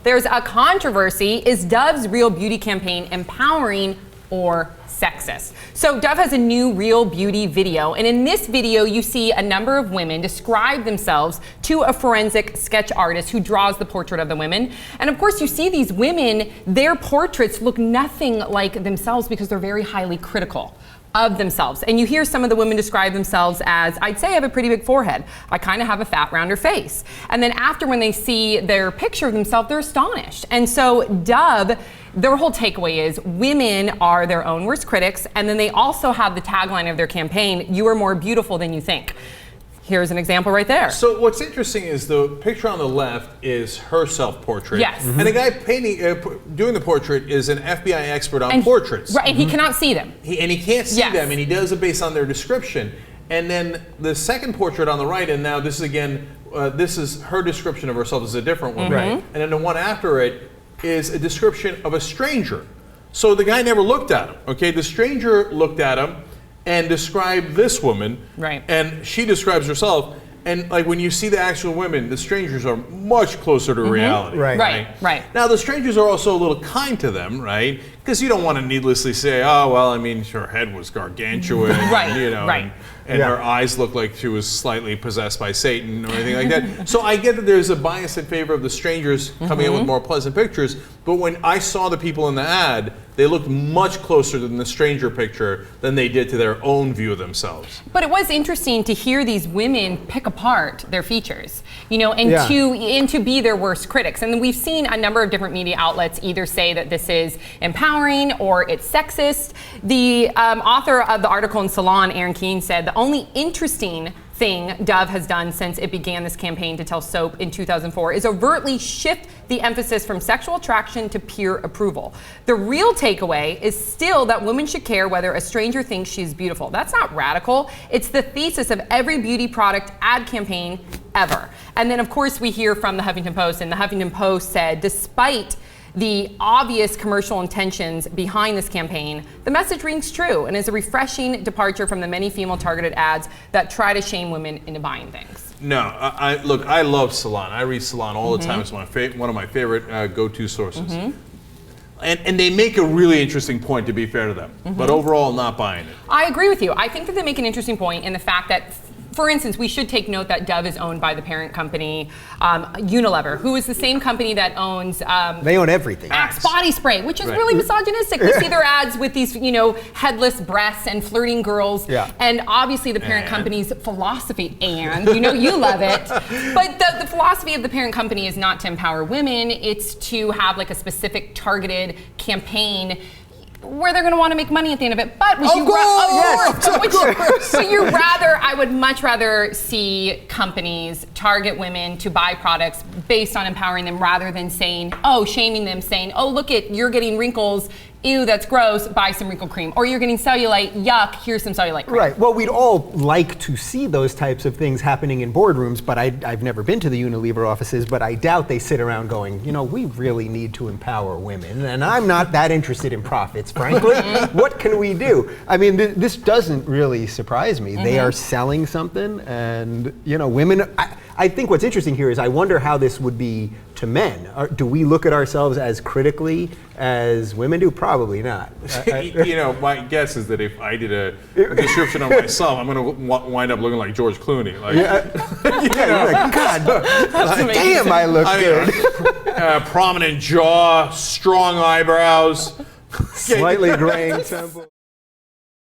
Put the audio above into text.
there's a controversy. Is Dove's Real Beauty campaign empowering or sexist? So Dove has a new Real Beauty video, and in this video you see a number of women describe themselves to a forensic sketch artist who draws the portrait of the women. And of course you see these women, their portraits look nothing like themselves because they're very highly critical of themselves. And you hear some of the women describe themselves as, I'd say I have a pretty big forehead. I kind of have a fat, rounder face. And then after, when they see their picture of themselves, they're astonished. And so Dove, their whole takeaway is women are their own worst critics. And then they also have the tagline of their campaign, you are more beautiful than you think. Here's an example right there. So what's interesting is the picture on the left is her self-portrait. Yes. And the guy painting, doing the portrait is an FBI expert on portraits. Right, and he cannot see them. And he can't see them, and he does it based on their description. And then the second portrait on the right, and now this is again, this is her description of herself, this is a different one. Right. And then the one after it is a description of a stranger. So the guy never looked at him, okay? The stranger looked at him and described this woman, right? And she describes herself, and like when you see the actual women, the strangers are much closer to reality, right? Now the strangers are also a little kind to them, right? Because you don't want to needlessly say, oh well, I mean, her head was gargantuan, you know, and her eyes looked like she was slightly possessed by Satan or anything like that. So I get that there's a bias in favor of the strangers coming in with more pleasant pictures, but when I saw the people in the ad, they looked much closer than the stranger picture than they did to their own view of themselves. But it was interesting to hear these women pick apart their features, you know, and to be their worst critics. And we've seen a number of different media outlets either say that this is empowering or it's sexist. The author of the article in Salon, Aaron Keane, said the only interesting thing Dove has done since it began this campaign to tell soap in 2004 is overtly shift the emphasis from sexual attraction to peer approval. The real takeaway is still that women should care whether a stranger thinks she's beautiful. That's not radical. It's the thesis of every beauty product ad campaign ever. And then of course we hear from the Huffington Post, and the Huffington Post said, despite the obvious commercial intentions behind this campaign, the message rings true and is a refreshing departure from the many female-targeted ads that try to shame women into buying things. No, look, I love Salon. I read Salon all the time. It's one of my favorite go-to sources. And they make a really interesting point, to be fair to them. But overall, not buying it. I agree with you. I think that they make an interesting point in the fact that, for instance, we should take note that Dove is owned by the parent company, Unilever, who is the same company that owns they own everything. Axe body spray, which is really misogynistic. We see their ads with these, you know, headless breasts and flirting girls. And obviously the parent company's philosophy, and you know you love it. But the philosophy of the parent company is not to empower women, it's to have like a specific targeted campaign where they're going to want to make money at the end of it. But would you I would much rather see companies target women to buy products based on empowering them rather than saying, oh, shaming them, saying, oh, look at, you're getting wrinkles, ew, that's gross, buy some wrinkle cream. Or you're getting cellulite, yuck, here's some cellulite cream. Right, well, we'd all like to see those types of things happening in boardrooms, but I've never been to the Unilever offices, but I doubt they sit around going, you know, we really need to empower women, and I'm not that interested in profits, frankly. What can we do? I mean, this doesn't really surprise me. They are selling something, and, you know, women, I think what's interesting here is I wonder how this would be to men. Do we look at ourselves as critically as women do? Probably not. You know, my guess is that if I did a description of myself, I'm going to wind up looking like George Clooney. Like, like, God, damn, I look good. Prominent jaw, strong eyebrows, slightly graying temple.